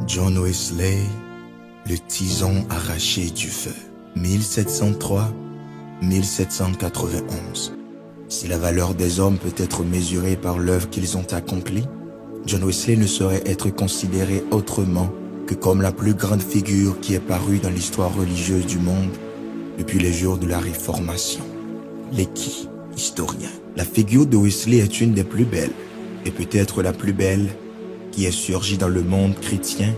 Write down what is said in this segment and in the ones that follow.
John Wesley, le tison arraché du feu, 1703-1791. Si la valeur des hommes peut être mesurée par l'œuvre qu'ils ont accomplie, John Wesley ne saurait être considéré autrement que comme la plus grande figure qui est parue dans l'histoire religieuse du monde depuis les jours de la Réformation. Lecky, historien. La figure de Wesley est une des plus belles, et peut-être la plus belle, qui est surgie dans le monde chrétien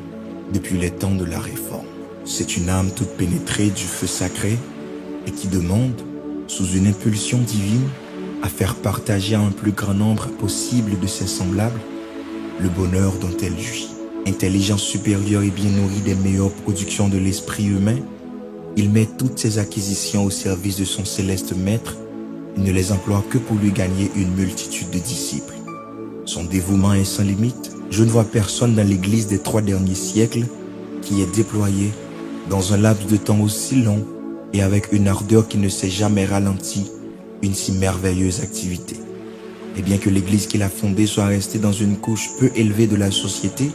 depuis les temps de la Réforme. C'est une âme toute pénétrée du feu sacré et qui demande, sous une impulsion divine, à faire partager à un plus grand nombre possible de ses semblables le bonheur dont elle jouit. Intelligence supérieure et bien nourrie des meilleures productions de l'esprit humain, il met toutes ses acquisitions au service de son céleste maître et ne les emploie que pour lui gagner une multitude de disciples. Son dévouement est sans limite. Je ne vois personne dans l'Église des 3 derniers siècles qui ait déployé, dans un laps de temps aussi long et avec une ardeur qui ne s'est jamais ralentie, une si merveilleuse activité. Et bien que l'Église qu'il a fondée soit restée dans une couche peu élevée de la société,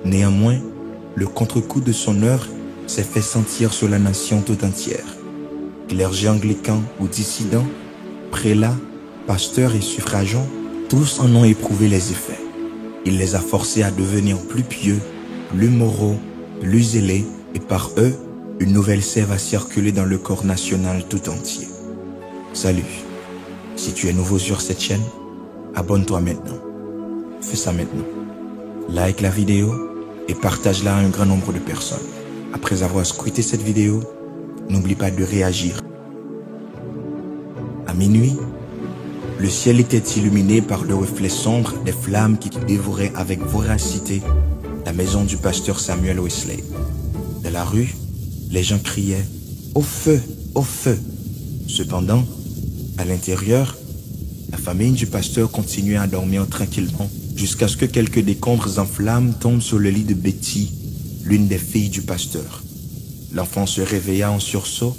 néanmoins, le contre-coup de son œuvre s'est fait sentir sur la nation tout entière. Clergés anglicans ou dissidents, prélats, pasteurs et suffragants, tous en ont éprouvé les effets. Il les a forcés à devenir plus pieux, plus moraux, plus zélés, et par eux, une nouvelle sève a circulé dans le corps national tout entier. Salut, si tu es nouveau sur cette chaîne, abonne-toi maintenant. Fais ça maintenant. Like la vidéo et partage-la à un grand nombre de personnes. Après avoir scruté cette vidéo, n'oublie pas de réagir. À minuit, le ciel était illuminé par le reflet sombre des flammes qui dévoraient avec voracité la maison du pasteur Samuel Wesley. Dans la rue, les gens criaient « Au feu! Au feu !» Cependant, à l'intérieur, la famille du pasteur continuait à dormir tranquillement jusqu'à ce que quelques décombres en flammes tombent sur le lit de Betty, l'une des filles du pasteur. L'enfant se réveilla en sursaut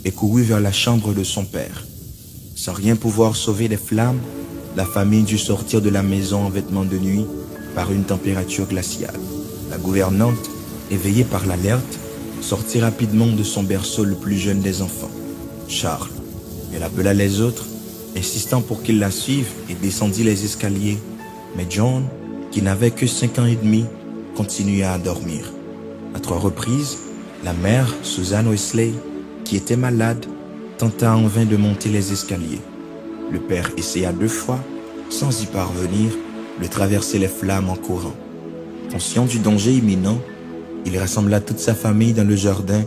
et courut vers la chambre de son père. Sans rien pouvoir sauver des flammes, la famille dut sortir de la maison en vêtements de nuit par une température glaciale. La gouvernante, éveillée par l'alerte, sortit rapidement de son berceau le plus jeune des enfants, Charles. Elle appela les autres, insistant pour qu'ils la suivent et descendit les escaliers. Mais John, qui n'avait que 5 ans et demi, continua à dormir. À 3 reprises, la mère, Susan Wesley, qui était malade, tenta en vain de monter les escaliers. Le père essaya 2 fois, sans y parvenir, de traverser les flammes en courant. Conscient du danger imminent, il rassembla toute sa famille dans le jardin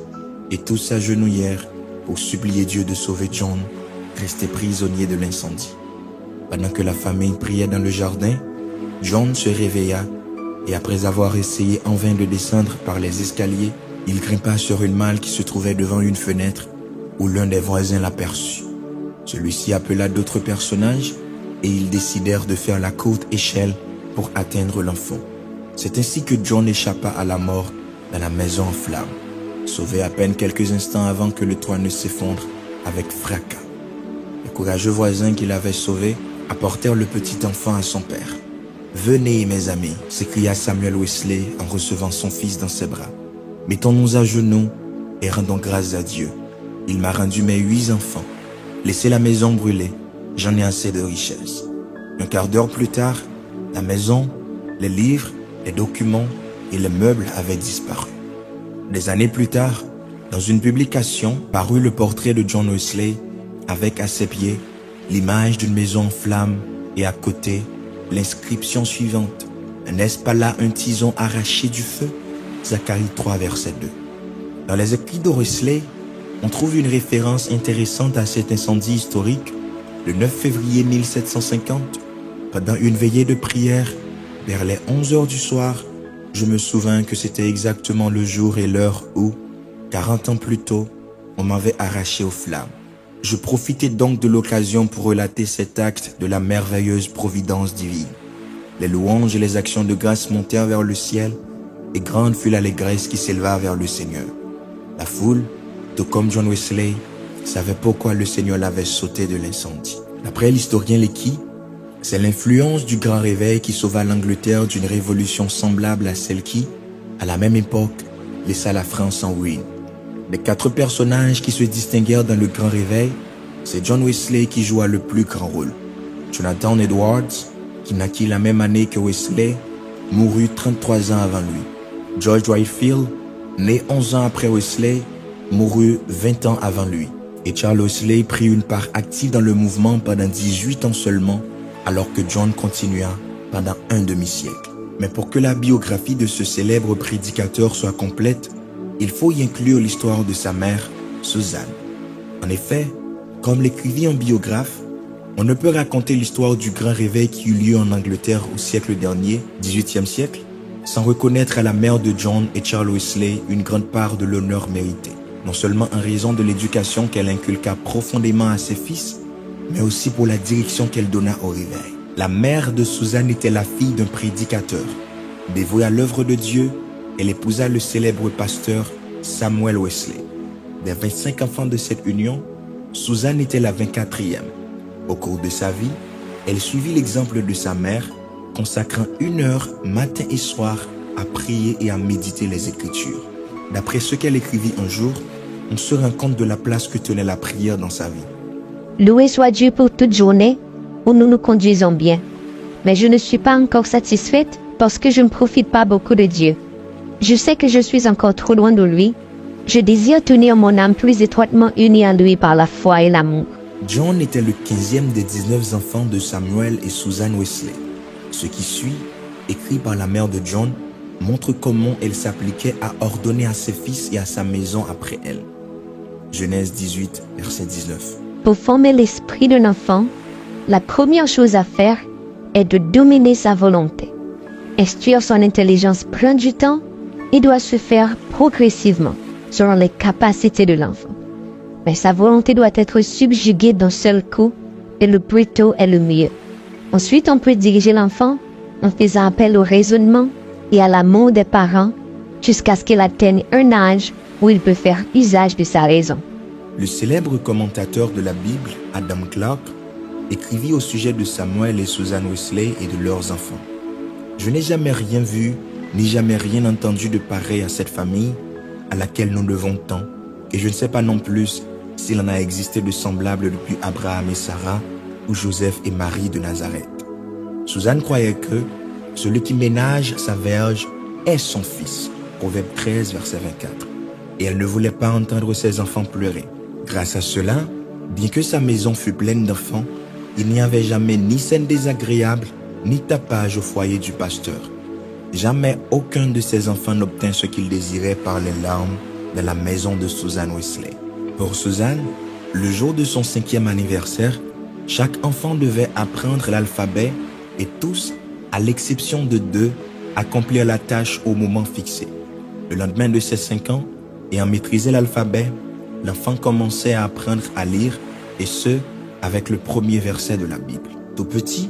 et tous s'agenouillèrent pour supplier Dieu de sauver John, resté prisonnier de l'incendie. Pendant que la famille priait dans le jardin, John se réveilla et après avoir essayé en vain de descendre par les escaliers, il grimpa sur une malle qui se trouvait devant une fenêtre où l'un des voisins l'aperçut. Celui-ci appela d'autres personnages et ils décidèrent de faire la courte échelle pour atteindre l'enfant. C'est ainsi que John échappa à la mort dans la maison en flammes, sauvé à peine quelques instants avant que le toit ne s'effondre avec fracas. Les courageux voisins qui l'avaient sauvé apportèrent le petit enfant à son père. « Venez, mes amis » s'écria Samuel Wesley en recevant son fils dans ses bras. « Mettons-nous à genoux et rendons grâce à Dieu. Il m'a rendu mes 8 enfants. Laissez la maison brûler, j'en ai assez de richesses. » Un quart d'heure plus tard, la maison, les livres, les documents et les meubles avaient disparu. Des années plus tard, dans une publication, parut le portrait de John Wesley avec à ses pieds l'image d'une maison en flammes et à côté l'inscription suivante. N'est-ce pas là un tison arraché du feu? Zacharie 3, verset 2. Dans les écrits de Wesley, on trouve une référence intéressante à cet incendie historique. Le 9 février 1750, pendant une veillée de prière, vers les 11 heures du soir, je me souviens que c'était exactement le jour et l'heure où, 40 ans plus tôt, on m'avait arraché aux flammes. Je profitais donc de l'occasion pour relater cet acte de la merveilleuse providence divine. Les louanges et les actions de grâce montèrent vers le ciel, et grande fut l'allégresse qui s'éleva vers le Seigneur. La foule, tout comme John Wesley, savait pourquoi le Seigneur l'avait sauté de l'incendie. D'après l'historien Lecky, c'est l'influence du grand réveil qui sauva l'Angleterre d'une révolution semblable à celle qui, à la même époque, laissa la France en ruine. Les 4 personnages qui se distinguèrent dans le Grand Réveil, c'est John Wesley qui joua le plus grand rôle. Jonathan Edwards, qui naquit la même année que Wesley, mourut 33 ans avant lui. George Whitefield, né 11 ans après Wesley, mourut 20 ans avant lui. Et Charles Wesley prit une part active dans le mouvement pendant 18 ans seulement, alors que John continua pendant un demi-siècle. Mais pour que la biographie de ce célèbre prédicateur soit complète, il faut y inclure l'histoire de sa mère, Suzanne. En effet, comme l'écrivit un biographe, on ne peut raconter l'histoire du grand réveil qui eut lieu en Angleterre au siècle dernier, 18e siècle, sans reconnaître à la mère de John et Charles Wesley une grande part de l'honneur mérité, non seulement en raison de l'éducation qu'elle inculqua profondément à ses fils, mais aussi pour la direction qu'elle donna au réveil. La mère de Suzanne était la fille d'un prédicateur. Dévouée à l'œuvre de Dieu, elle épousa le célèbre pasteur Samuel Wesley. Des 25 enfants de cette union, Suzanne était la 24e. Au cours de sa vie, elle suivit l'exemple de sa mère, consacrant 1 heure matin et soir à prier et à méditer les Écritures. D'après ce qu'elle écrivit un jour, on se rend compte de la place que tenait la prière dans sa vie. Loué soit Dieu pour toute journée où nous nous conduisons bien. Mais je ne suis pas encore satisfaite parce que je ne profite pas beaucoup de Dieu. Je sais que je suis encore trop loin de lui. Je désire tenir mon âme plus étroitement unie à lui par la foi et l'amour. John était le 15e des 19 enfants de Samuel et Suzanne Wesley. Ce qui suit, écrit par la mère de John, montre comment elle s'appliquait à ordonner à ses fils et à sa maison après elle. Genèse 18, verset 19. Pour former l'esprit d'un enfant, la première chose à faire est de dominer sa volonté. Instruire son intelligence prend du temps et doit se faire progressivement selon les capacités de l'enfant. Mais sa volonté doit être subjuguée d'un seul coup et le plus tôt est le mieux. Ensuite, on peut diriger l'enfant en faisant appel au raisonnement et à l'amour des parents jusqu'à ce qu'il atteigne un âge où il peut faire usage de sa raison. Le célèbre commentateur de la Bible, Adam Clarke, écrivit au sujet de Samuel et Suzanne Wesley et de leurs enfants. « Je n'ai jamais rien vu, ni jamais rien entendu de pareil à cette famille à laquelle nous devons tant, et je ne sais pas non plus s'il en a existé de semblable depuis Abraham et Sarah ou Joseph et Marie de Nazareth. » Suzanne croyait que celui qui ménage sa verge est son fils. Proverbe 13, verset 24. Et elle ne voulait pas entendre ses enfants pleurer. Grâce à cela, bien que sa maison fût pleine d'enfants, il n'y avait jamais ni scène désagréable, ni tapage au foyer du pasteur. Jamais aucun de ses enfants n'obtint ce qu'il désirait par les larmes dans la maison de Suzanne Wesley. Pour Suzanne, le jour de son 5e anniversaire, chaque enfant devait apprendre l'alphabet et tous, à l'exception de 2, accomplir la tâche au moment fixé. Le lendemain de ses 5 ans, ayant maîtrisé l'alphabet, l'enfant commençait à apprendre à lire, et ce, avec le premier verset de la Bible. Tout petit,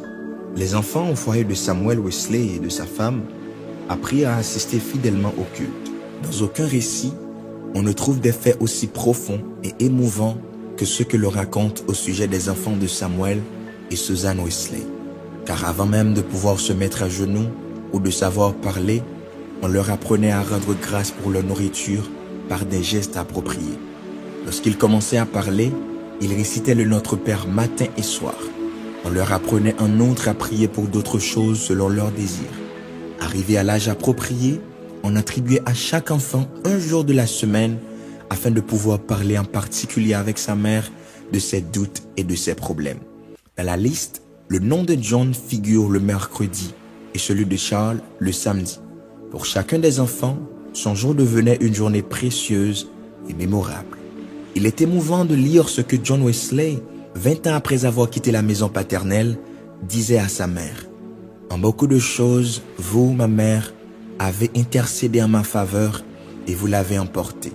les enfants au foyer de Samuel Wesley et de sa femme apprirent à assister fidèlement au culte. Dans aucun récit, on ne trouve des faits aussi profonds et émouvants que ceux que l'on raconte au sujet des enfants de Samuel et Suzanne Wesley. Car avant même de pouvoir se mettre à genoux ou de savoir parler, on leur apprenait à rendre grâce pour leur nourriture par des gestes appropriés. Lorsqu'ils commençaient à parler, ils récitaient le Notre Père matin et soir. On leur apprenait en outre à prier pour d'autres choses selon leurs désirs. Arrivé à l'âge approprié, on attribuait à chaque enfant un jour de la semaine afin de pouvoir parler en particulier avec sa mère de ses doutes et de ses problèmes. Dans la liste, le nom de John figure le mercredi et celui de Charles le samedi. Pour chacun des enfants, son jour devenait une journée précieuse et mémorable. Il est émouvant de lire ce que John Wesley, 20 ans après avoir quitté la maison paternelle, disait à sa mère. « En beaucoup de choses, vous, ma mère, avez intercédé en ma faveur et vous l'avez emporté.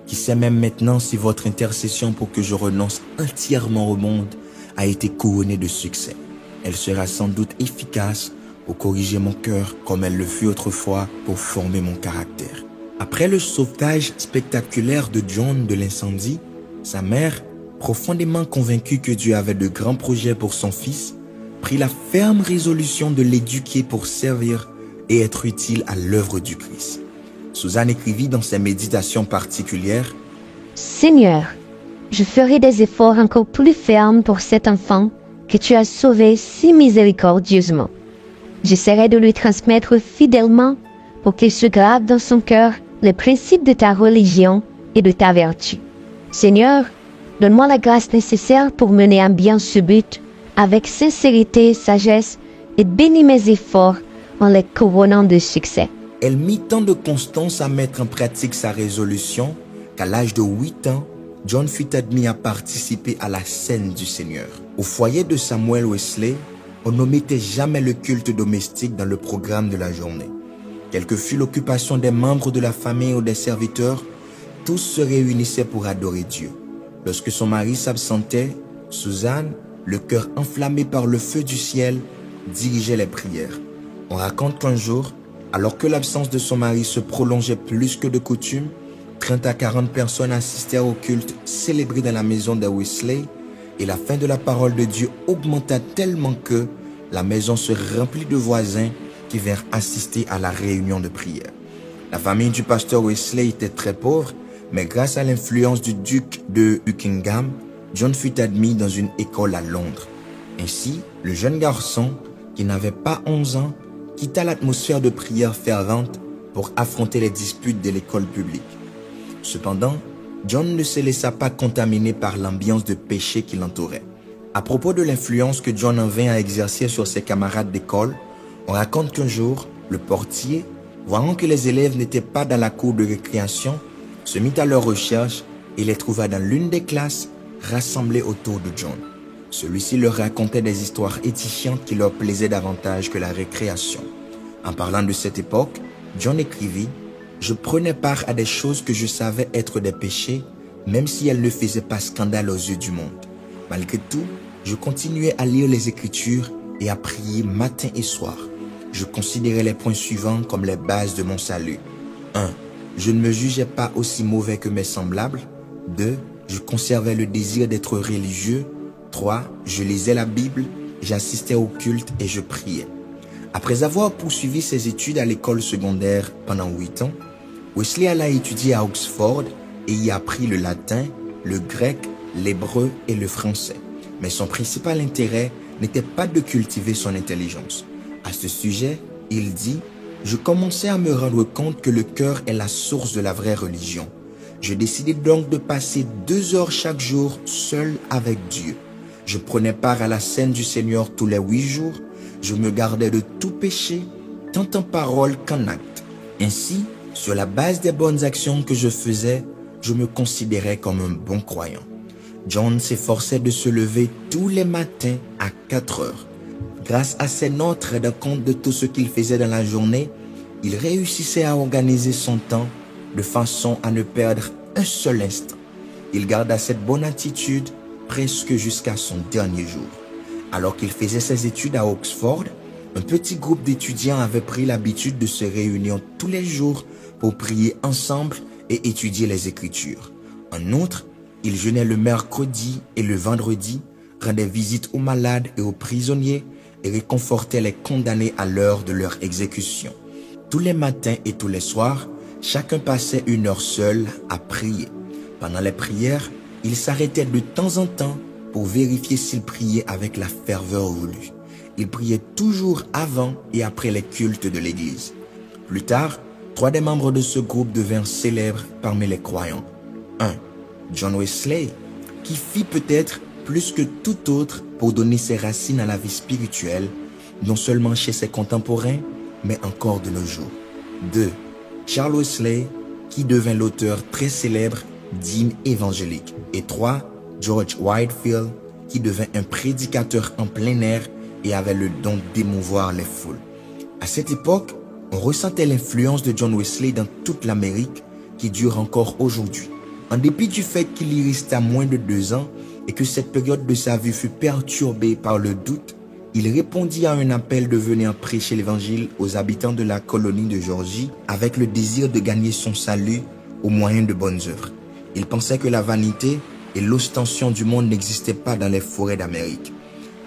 Qui sait même maintenant si votre intercession pour que je renonce entièrement au monde a été couronnée de succès. Elle sera sans doute efficace pour corriger mon cœur comme elle le fut autrefois pour former mon caractère. » Après le sauvetage spectaculaire de John de l'incendie, sa mère, profondément convaincue que Dieu avait de grands projets pour son fils, prit la ferme résolution de l'éduquer pour servir et être utile à l'œuvre du Christ. Suzanne écrivit dans ses méditations particulières: Seigneur, je ferai des efforts encore plus fermes pour cet enfant que tu as sauvé si miséricordieusement. J'essaierai de lui transmettre fidèlement pour qu'il se grave dans son cœur les principes de ta religion et de ta vertu. Seigneur, donne-moi la grâce nécessaire pour mener à bien ce but avec sincérité et sagesse et bénis mes efforts en les couronnant de succès. Elle mit tant de constance à mettre en pratique sa résolution qu'à l'âge de 8 ans, John fut admis à participer à la scène du Seigneur. Au foyer de Samuel Wesley, on n'omettait jamais le culte domestique dans le programme de la journée. Quelle que fût l'occupation des membres de la famille ou des serviteurs, tous se réunissaient pour adorer Dieu. Lorsque son mari s'absentait, Suzanne, le cœur enflammé par le feu du ciel, dirigeait les prières. On raconte qu'un jour, alors que l'absence de son mari se prolongeait plus que de coutume, 30 à 40 personnes assistèrent au culte célébré dans la maison de Wesley et la faim de la parole de Dieu augmenta tellement que la maison se remplit de voisins qui vinrent assister à la réunion de prière. La famille du pasteur Wesley était très pauvre, mais grâce à l'influence du duc de Buckingham, John fut admis dans une école à Londres. Ainsi, le jeune garçon, qui n'avait pas 11 ans, quitta l'atmosphère de prière fervente pour affronter les disputes de l'école publique. Cependant, John ne se laissa pas contaminer par l'ambiance de péché qui l'entourait. À propos de l'influence que John en vint à exercer sur ses camarades d'école, on raconte qu'un jour, le portier, voyant que les élèves n'étaient pas dans la cour de récréation, se mit à leur recherche et les trouva dans l'une des classes rassemblés autour de John. Celui-ci leur racontait des histoires édifiantes qui leur plaisaient davantage que la récréation. En parlant de cette époque, John écrivit: « Je prenais part à des choses que je savais être des péchés, même si elles ne faisaient pas scandale aux yeux du monde. Malgré tout, je continuais à lire les Écritures et à prier matin et soir. Je considérais les points suivants comme les bases de mon salut. 1. Je ne me jugeais pas aussi mauvais que mes semblables. 2. Je conservais le désir d'être religieux. 3. Je lisais la Bible, j'assistais au culte et je priais. » Après avoir poursuivi ses études à l'école secondaire pendant 8 ans, Wesley alla étudier à Oxford et y apprit le latin, le grec, l'hébreu et le français. Mais son principal intérêt n'était pas de cultiver son intelligence. À ce sujet, il dit: « Je commençais à me rendre compte que le cœur est la source de la vraie religion. Je décidai donc de passer 2 heures chaque jour seul avec Dieu. Je prenais part à la scène du Seigneur tous les 8 jours. Je me gardais de tout péché, tant en parole qu'en acte. Ainsi, sur la base des bonnes actions que je faisais, je me considérais comme un bon croyant. » John s'efforçait de se lever tous les matins à 4 heures. Grâce à ses notes rendant compte de tout ce qu'il faisait dans la journée, il réussissait à organiser son temps de façon à ne perdre un seul instant. Il garda cette bonne attitude presque jusqu'à son dernier jour. Alors qu'il faisait ses études à Oxford, un petit groupe d'étudiants avait pris l'habitude de se réunir tous les jours pour prier ensemble et étudier les Écritures. En outre, ils jeûnaient le mercredi et le vendredi, rendaient visite aux malades et aux prisonniers et réconfortaient les condamnés à l'heure de leur exécution. Tous les matins et tous les soirs, chacun passait 1 heure seul à prier. Pendant les prières, ils s'arrêtaient de temps en temps pour vérifier s'ils priaient avec la ferveur voulue. Ils priaient toujours avant et après les cultes de l'église. Plus tard, 3 des membres de ce groupe devinrent célèbres parmi les croyants. 1. John Wesley, qui fit peut-être plus que tout autre pour donner ses racines à la vie spirituelle, non seulement chez ses contemporains, mais encore de nos jours. 2. Charles Wesley, qui devint l'auteur très célèbre d'hymnes évangéliques. Et 3. George Whitefield, qui devint un prédicateur en plein air et avait le don d'émouvoir les foules. À cette époque, on ressentait l'influence de John Wesley dans toute l'Amérique qui dure encore aujourd'hui. En dépit du fait qu'il y resta moins de 2 ans et que cette période de sa vie fut perturbée par le doute, il répondit à un appel de venir prêcher l'évangile aux habitants de la colonie de Géorgie avec le désir de gagner son salut au moyen de bonnes œuvres. Il pensait que la vanité et l'ostension du monde n'existaient pas dans les forêts d'Amérique.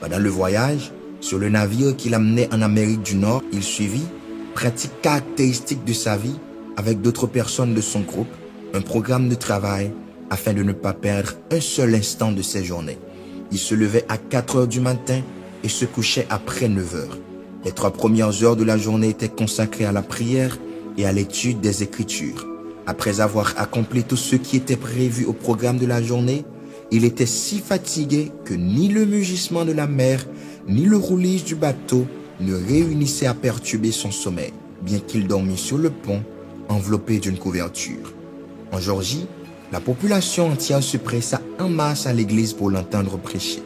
Pendant le voyage, sur le navire qui l'amenait en Amérique du Nord, il suivit, pratique caractéristique de sa vie, avec d'autres personnes de son groupe, un programme de travail afin de ne pas perdre un seul instant de ses journées. Il se levait à 4 heures du matin et se couchait après 9 heures. Les 3 premières heures de la journée étaient consacrées à la prière et à l'étude des Écritures. Après avoir accompli tout ce qui était prévu au programme de la journée, il était si fatigué que ni le mugissement de la mer, ni le roulis du bateau ne réunissaient à perturber son sommeil, bien qu'il dormît sur le pont, enveloppé d'une couverture. En Géorgie, la population entière se pressa en masse à l'église pour l'entendre prêcher.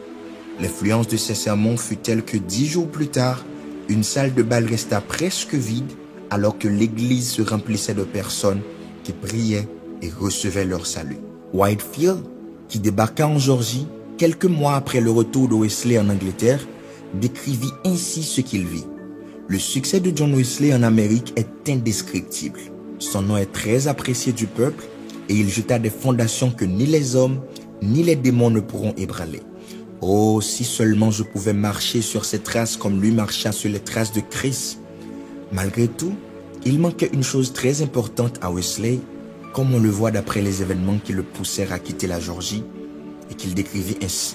L'influence de ses sermons fut telle que 10 jours plus tard, une salle de bal resta presque vide alors que l'église se remplissait de personnes qui priaient et recevaient leur salut. Whitefield, qui débarqua en Géorgie quelques mois après le retour de Wesley en Angleterre, décrivit ainsi ce qu'il vit. Le succès de John Wesley en Amérique est indescriptible. Son nom est très apprécié du peuple et il jeta des fondations que ni les hommes ni les démons ne pourront ébranler. Oh, si seulement je pouvais marcher sur ses traces comme lui marcha sur les traces de Christ. Malgré tout, il manquait une chose très importante à Wesley, comme on le voit d'après les événements qui le poussèrent à quitter la Géorgie et qu'il décrivit ainsi.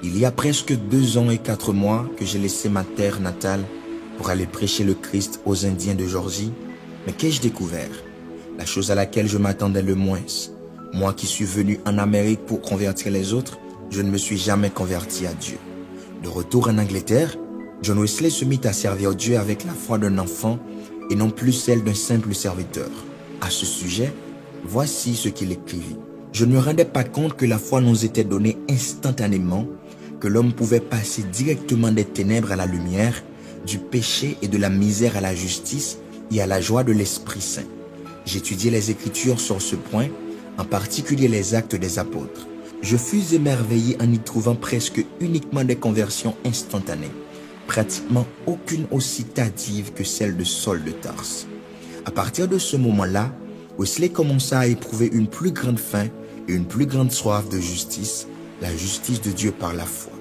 Il y a presque 2 ans et 4 mois que j'ai laissé ma terre natale pour aller prêcher le Christ aux Indiens de Géorgie. Mais qu'ai-je découvert? La chose à laquelle je m'attendais le moins. Moi qui suis venu en Amérique pour convertir les autres, je ne me suis jamais converti à Dieu. De retour en Angleterre, John Wesley se mit à servir Dieu avec la foi d'un enfant et non plus celle d'un simple serviteur. À ce sujet, voici ce qu'il écrivit. Je ne me rendais pas compte que la foi nous était donnée instantanément, que l'homme pouvait passer directement des ténèbres à la lumière, du péché et de la misère à la justice et à la joie de l'Esprit Saint. J'étudiais les Écritures sur ce point, en particulier les Actes des Apôtres. Je fus émerveillé en y trouvant presque uniquement des conversions instantanées, pratiquement aucune aussi tardive que celle de Saul de Tarse. À partir de ce moment-là, Wesley commença à éprouver une plus grande faim et une plus grande soif de justice, la justice de Dieu par la foi.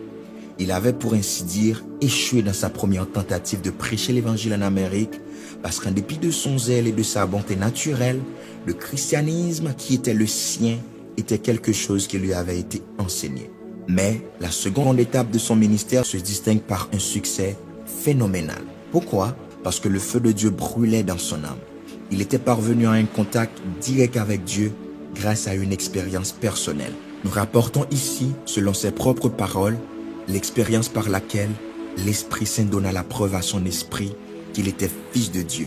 Il avait, pour ainsi dire, échoué dans sa première tentative de prêcher l'évangile en Amérique, parce qu'en dépit de son zèle et de sa bonté naturelle, le christianisme qui était le sien était quelque chose qui lui avait été enseigné. Mais la seconde étape de son ministère se distingue par un succès phénoménal. Pourquoi? Parce que le feu de Dieu brûlait dans son âme. Il était parvenu à un contact direct avec Dieu grâce à une expérience personnelle. Nous rapportons ici, selon ses propres paroles, l'expérience par laquelle l'Esprit Saint donna la preuve à son esprit qu'il était fils de Dieu.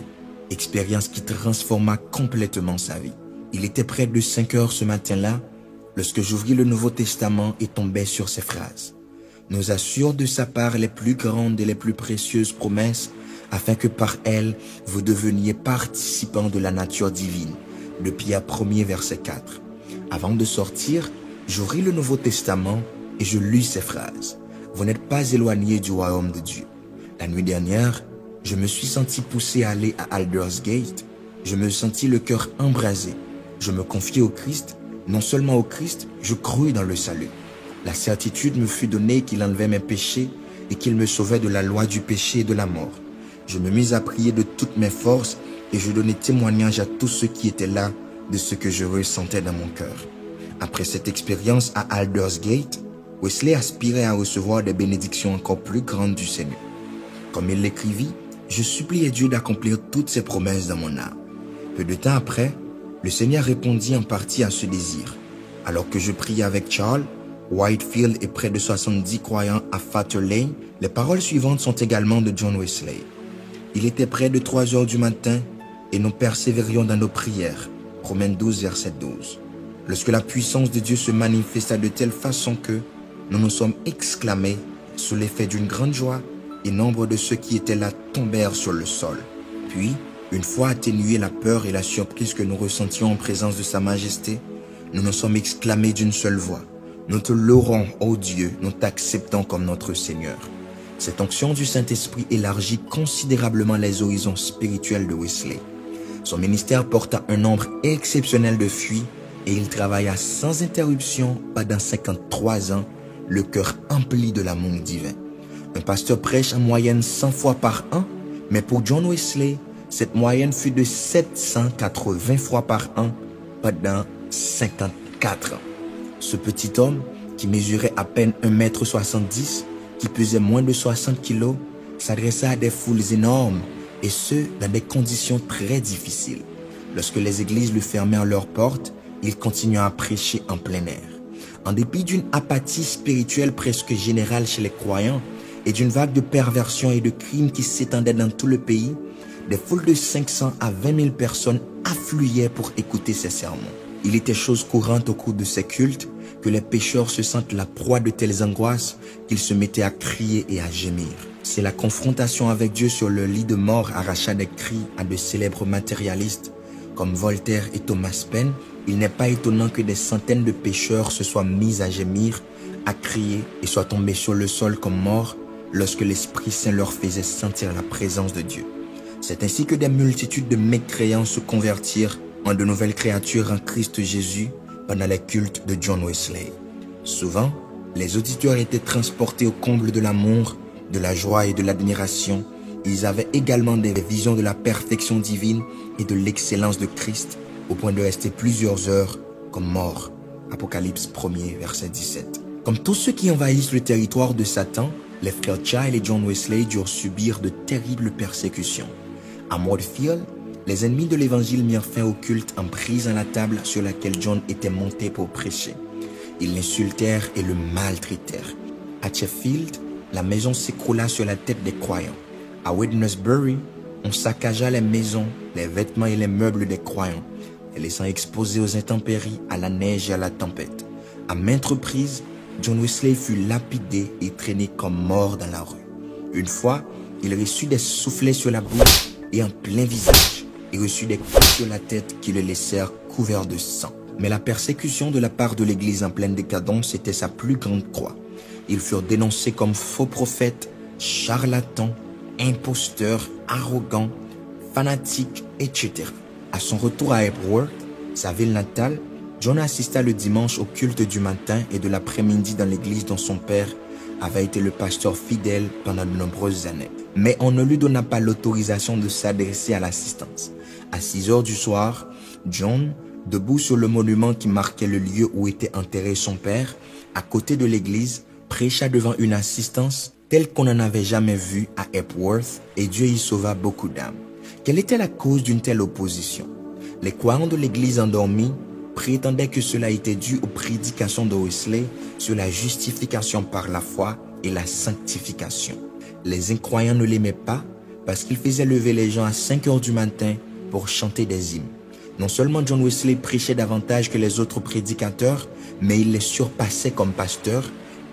Expérience qui transforma complètement sa vie. Il était près de 5 heures ce matin-là, lorsque j'ouvris le Nouveau Testament et tombais sur ces phrases. Nous assure de sa part les plus grandes et les plus précieuses promesses, afin que par elles, vous deveniez participants de la nature divine. De Pierre 1er, verset 4. Avant de sortir, j'ouvris le Nouveau Testament et je lus ces phrases. Vous n'êtes pas éloignés du royaume de Dieu. La nuit dernière, je me suis senti poussé à aller à Aldersgate. Je me sentis le cœur embrasé. Je me confiai au Christ. Non seulement au Christ, je crus dans le salut. La certitude me fut donnée qu'il enlevait mes péchés et qu'il me sauvait de la loi du péché et de la mort. Je me mis à prier de toutes mes forces et je donnai témoignage à tous ceux qui étaient là de ce que je ressentais dans mon cœur. Après cette expérience à Aldersgate, Wesley aspirait à recevoir des bénédictions encore plus grandes du Seigneur. Comme il l'écrivit, je suppliais Dieu d'accomplir toutes ses promesses dans mon âme. Peu de temps après, le Seigneur répondit en partie à ce désir. Alors que je priais avec Charles, Whitefield et près de 70 croyants à Fetter Lane, les paroles suivantes sont également de John Wesley. Il était près de 3 heures du matin et nous persévérions dans nos prières. Romains 12, verset 12. Lorsque la puissance de Dieu se manifesta de telle façon que nous nous sommes exclamés sous l'effet d'une grande joie et nombre de ceux qui étaient là tombèrent sur le sol. Puis, une fois atténuée la peur et la surprise que nous ressentions en présence de Sa Majesté, nous nous sommes exclamés d'une seule voix. Nous te louerons, ô Dieu, nous t'acceptons comme notre Seigneur. Cette onction du Saint-Esprit élargit considérablement les horizons spirituels de Wesley. Son ministère porta un nombre exceptionnel de fruits et il travailla sans interruption pendant 53 ans, le cœur empli de l'amour divin. Un pasteur prêche en moyenne 100 fois par an, mais pour John Wesley, cette moyenne fut de 780 fois par an pendant 54 ans. Ce petit homme, qui mesurait à peine 1,70 m, qui pesait moins de 60 kg, s'adressa à des foules énormes, et ce, dans des conditions très difficiles. Lorsque les églises lui fermèrent leurs portes, il continua à prêcher en plein air. En dépit d'une apathie spirituelle presque générale chez les croyants et d'une vague de perversion et de crimes qui s'étendait dans tout le pays, des foules de 500 à 20 000 personnes affluaient pour écouter ses sermons. Il était chose courante au cours de ces cultes que les pécheurs se sentent la proie de telles angoisses qu'ils se mettaient à crier et à gémir. C'est la confrontation avec Dieu sur le lit de mort arracha des cris à de célèbres matérialistes comme Voltaire et Thomas Paine. Il n'est pas étonnant que des centaines de pécheurs se soient mis à gémir, à crier et soient tombés sur le sol comme morts lorsque l'Esprit Saint leur faisait sentir la présence de Dieu. C'est ainsi que des multitudes de mécréants se convertirent en de nouvelles créatures en Christ Jésus pendant les cultes de John Wesley. Souvent, les auditeurs étaient transportés au comble de l'amour, de la joie et de l'admiration. Ils avaient également des visions de la perfection divine et de l'excellence de Christ, au point de rester plusieurs heures comme morts. Apocalypse 1er, verset 17. Comme tous ceux qui envahissent le territoire de Satan, les frères Child et John Wesley durent subir de terribles persécutions. À Moorfield, les ennemis de l'évangile mirent fin au culte en brisant la table sur laquelle John était monté pour prêcher. Ils l'insultèrent et le maltraitèrent. À Sheffield, la maison s'écroula sur la tête des croyants. À Wednesbury, on saccagea les maisons, les vêtements et les meubles des croyants, les laissant exposés aux intempéries, à la neige et à la tempête. À maintes reprises, John Wesley fut lapidé et traîné comme mort dans la rue. Une fois, il reçut des soufflets sur la bouche et en plein visage, et reçut des coups sur la tête qui le laissèrent couvert de sang. Mais la persécution de la part de l'Église en pleine décadence était sa plus grande croix. Ils furent dénoncés comme faux prophètes, charlatans, imposteurs, arrogants, fanatiques, etc. À son retour à Epworth, sa ville natale, John assista le dimanche au culte du matin et de l'après-midi dans l'église dont son père avait été le pasteur fidèle pendant de nombreuses années. Mais on ne lui donna pas l'autorisation de s'adresser à l'assistance. À 6 heures du soir, John, debout sur le monument qui marquait le lieu où était enterré son père, à côté de l'église, prêcha devant une assistance telle qu'on n'en avait jamais vu à Epworth, et Dieu y sauva beaucoup d'âmes. Quelle était la cause d'une telle opposition? Les croyants de l'église endormis prétendaient que cela était dû aux prédications de Wesley sur la justification par la foi et la sanctification. Les incroyants ne l'aimaient pas parce qu'il faisait lever les gens à 5 heures du matin pour chanter des hymnes. Non seulement John Wesley prêchait davantage que les autres prédicateurs, mais il les surpassait comme pasteur,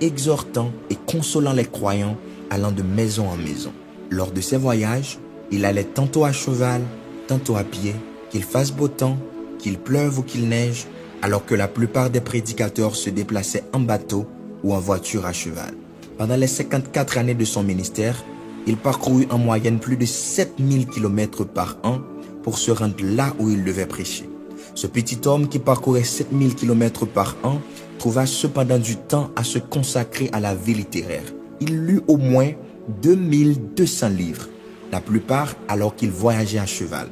exhortant et consolant les croyants, allant de maison en maison. Lors de ses voyages, il allait tantôt à cheval, tantôt à pied, qu'il fasse beau temps, qu'il pleuve ou qu'il neige, alors que la plupart des prédicateurs se déplaçaient en bateau ou en voiture à cheval. Pendant les 54 années de son ministère, il parcourut en moyenne plus de 7000 km par an pour se rendre là où il devait prêcher. Ce petit homme qui parcourait 7000 km par an trouva cependant du temps à se consacrer à la vie littéraire. Il lut au moins 2200 livres, la plupart alors qu'il voyageait à cheval.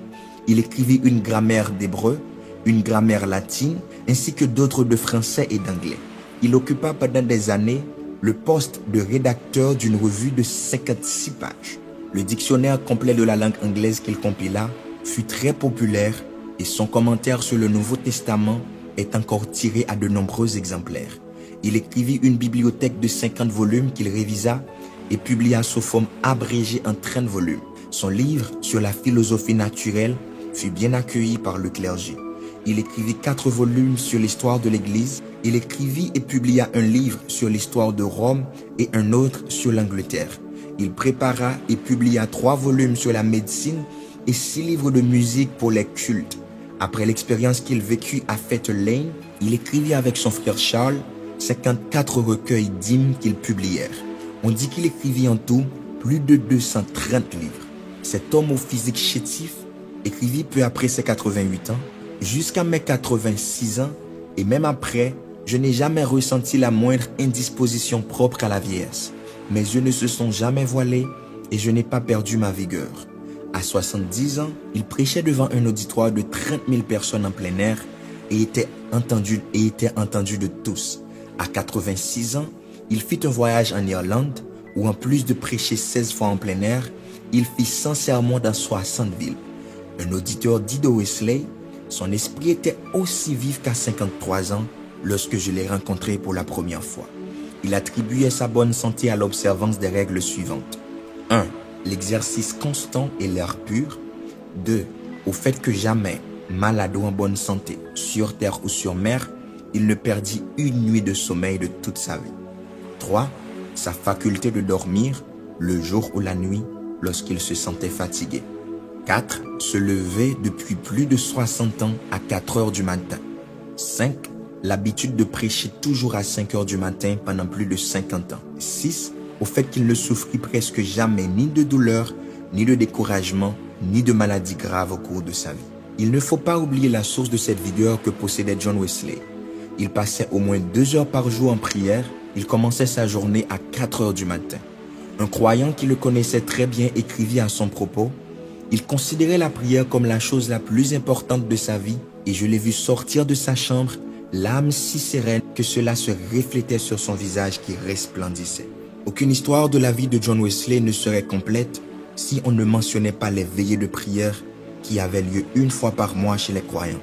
Il écrivit une grammaire d'hébreu, une grammaire latine, ainsi que d'autres de français et d'anglais. Il occupa pendant des années le poste de rédacteur d'une revue de 56 pages. Le dictionnaire complet de la langue anglaise qu'il compila fut très populaire et son commentaire sur le Nouveau Testament est encore tiré à de nombreux exemplaires. Il écrivit une bibliothèque de 50 volumes qu'il révisa et publia sous forme abrégée en 30 volumes. Son livre sur la philosophie naturelle fut bien accueilli par le clergé. Il écrivit 4 volumes sur l'histoire de l'Église. Il écrivit et publia un livre sur l'histoire de Rome et un autre sur l'Angleterre. Il prépara et publia 3 volumes sur la médecine et 6 livres de musique pour les cultes. Après l'expérience qu'il vécut à Fetter Lane, il écrivit avec son frère Charles 54 recueils d'hymnes qu'ils publièrent. On dit qu'il écrivit en tout plus de 230 livres. Cet homme au physique chétif écrivit peu après ses 88 ans, jusqu'à mes 86 ans, et même après, je n'ai jamais ressenti la moindre indisposition propre à la vieillesse. Mes yeux ne se sont jamais voilés et je n'ai pas perdu ma vigueur. À 70 ans, il prêchait devant un auditoire de 30 000 personnes en plein air et était entendu de tous. À 86 ans, il fit un voyage en Irlande où en plus de prêcher 16 fois en plein air, il fit 100 sermons dans 60 villes. Un auditeur dit de Wesley, son esprit était aussi vif qu'à 53 ans lorsque je l'ai rencontré pour la première fois. Il attribuait sa bonne santé à l'observance des règles suivantes. 1. L'exercice constant et l'air pur. 2. Au fait que jamais, malade ou en bonne santé, sur terre ou sur mer, il ne perdit une nuit de sommeil de toute sa vie. 3. Sa faculté de dormir, le jour ou la nuit, lorsqu'il se sentait fatigué. 4. Se lever depuis plus de 60 ans à 4 heures du matin. 5. L'habitude de prêcher toujours à 5 heures du matin pendant plus de 50 ans. 6. Au fait qu'il ne souffrit presque jamais ni de douleur, ni de découragement, ni de maladie grave au cours de sa vie. Il ne faut pas oublier la source de cette vigueur que possédait John Wesley. Il passait au moins 2 heures par jour en prière. Il commençait sa journée à 4 heures du matin. Un croyant qui le connaissait très bien écrivit à son propos, « Il considérait la prière comme la chose la plus importante de sa vie et je l'ai vu sortir de sa chambre, l'âme si sereine que cela se reflétait sur son visage qui resplendissait. » Aucune histoire de la vie de John Wesley ne serait complète si on ne mentionnait pas les veillées de prière qui avaient lieu une fois par mois chez les croyants.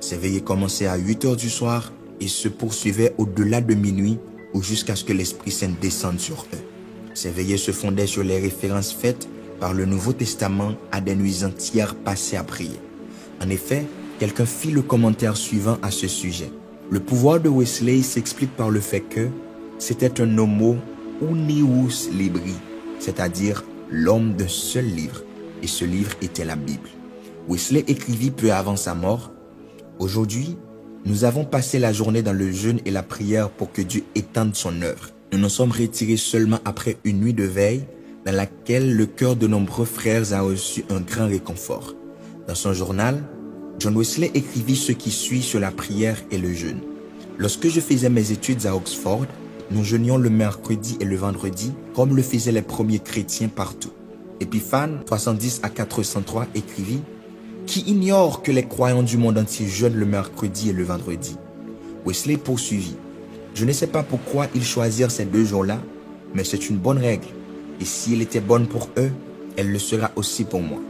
Ces veillées commençaient à 8 heures du soir et se poursuivaient au-delà de minuit ou jusqu'à ce que l'Esprit Saint descende sur eux. Ces veillées se fondaient sur les références faites par le Nouveau Testament à des nuits entières passées à prier. En effet, quelqu'un fit le commentaire suivant à ce sujet. Le pouvoir de Wesley s'explique par le fait que c'était un homo unius libri, c'est-à-dire l'homme d'un seul livre, et ce livre était la Bible. Wesley écrivit peu avant sa mort, « Aujourd'hui, nous avons passé la journée dans le jeûne et la prière pour que Dieu étende son œuvre. Nous nous sommes retirés seulement après une nuit de veille dans laquelle le cœur de nombreux frères a reçu un grand réconfort. » Dans son journal, John Wesley écrivit ce qui suit sur la prière et le jeûne. « Lorsque je faisais mes études à Oxford, nous jeûnions le mercredi et le vendredi, comme le faisaient les premiers chrétiens partout. » Épiphane 70 à 403 écrivit « Qui ignore que les croyants du monde entier jeûnent le mercredi et le vendredi ?» Wesley poursuivit « Je ne sais pas pourquoi ils choisirent ces 2 jours-là, mais c'est une bonne règle. Et si elle était bonne pour eux, elle le sera aussi pour moi.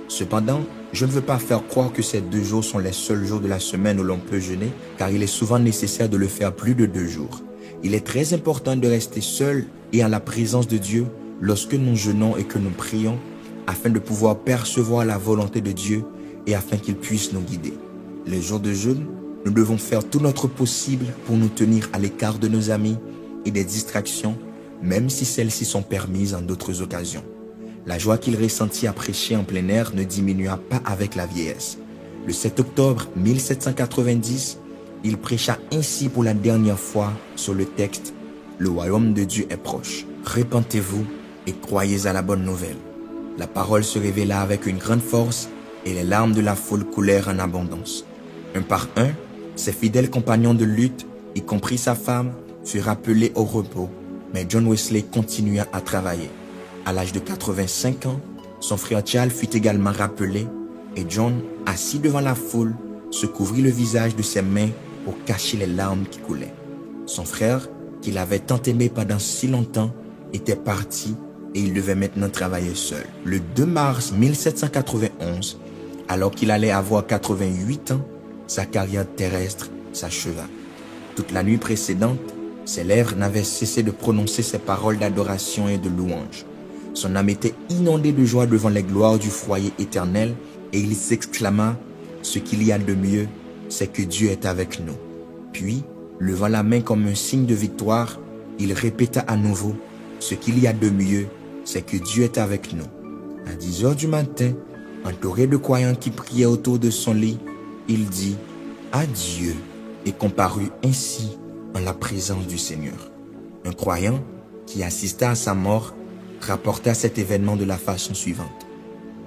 Cependant, je ne veux pas faire croire que ces 2 jours sont les seuls jours de la semaine où l'on peut jeûner, car il est souvent nécessaire de le faire plus de 2 jours. Il est très important de rester seul et en la présence de Dieu lorsque nous jeûnons et que nous prions, afin de pouvoir percevoir la volonté de Dieu et afin qu'il puisse nous guider. Les jours de jeûne, nous devons faire tout notre possible pour nous tenir à l'écart de nos amis et des distractions, même si celles-ci sont permises en d'autres occasions. La joie qu'il ressentit à prêcher en plein air ne diminua pas avec la vieillesse. Le 7 octobre 1790, il prêcha ainsi pour la dernière fois sur le texte « Le royaume de Dieu est proche. Repentez-vous et croyez à la bonne nouvelle. » La parole se révéla avec une grande force et les larmes de la foule coulèrent en abondance. Un par un, ses fidèles compagnons de lutte, y compris sa femme, furent rappelés au repos, mais John Wesley continua à travailler. À l'âge de 85 ans, son frère Charles fut également rappelé et John, assis devant la foule, se couvrit le visage de ses mains pour cacher les larmes qui coulaient. Son frère, qu'il avait tant aimé pendant si longtemps, était parti et il devait maintenant travailler seul. Le 2 mars 1791, alors qu'il allait avoir 88 ans, sa carrière terrestre s'acheva. Toute la nuit précédente, ses lèvres n'avaient cessé de prononcer ses paroles d'adoration et de louange. Son âme était inondée de joie devant les gloires du foyer éternel et il s'exclama « Ce qu'il y a de mieux, c'est que Dieu est avec nous. » Puis, levant la main comme un signe de victoire, il répéta à nouveau « Ce qu'il y a de mieux, c'est que Dieu est avec nous. » À 10 heures du matin, entouré de croyants qui priaient autour de son lit, il dit « Adieu » et comparut ainsi en la présence du Seigneur. Un croyant qui assista à sa mort rapporta cet événement de la façon suivante.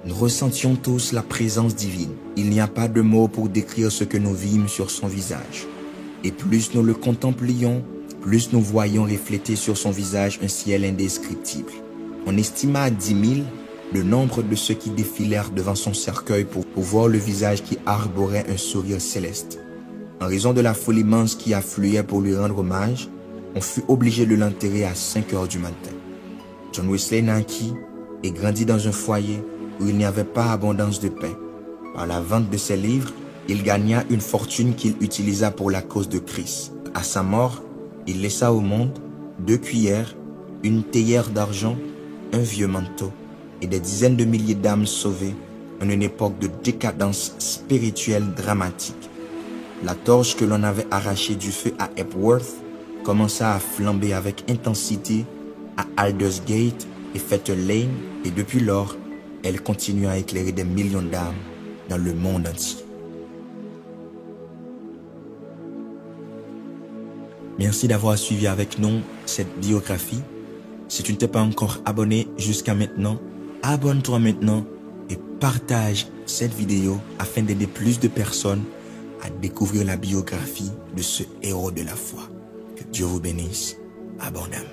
Nous ressentions tous la présence divine. Il n'y a pas de mots pour décrire ce que nous vîmes sur son visage. Et plus nous le contemplions, plus nous voyions refléter sur son visage un ciel indescriptible. On estima à 10 000, le nombre de ceux qui défilèrent devant son cercueil pour voir le visage qui arborait un sourire céleste. En raison de la foule immense qui affluait pour lui rendre hommage, on fut obligé de l'enterrer à 5 heures du matin. John Wesley naquit et grandit dans un foyer où il n'y avait pas abondance de pain. Par la vente de ses livres, il gagna une fortune qu'il utilisa pour la cause de Christ. À sa mort, il laissa au monde 2 cuillères, une théière d'argent, un vieux manteau et des dizaines de milliers d'âmes sauvées en une époque de décadence spirituelle dramatique. La torche que l'on avait arrachée du feu à Epworth commença à flamber avec intensité à Aldersgate et Fetter Lane, et depuis lors, elle continue à éclairer des millions d'âmes dans le monde entier. Merci d'avoir suivi avec nous cette biographie. Si tu ne t'es pas encore abonné jusqu'à maintenant, abonne-toi maintenant et partage cette vidéo afin d'aider plus de personnes à découvrir la biographie de ce héros de la foi. Que Dieu vous bénisse abondamment.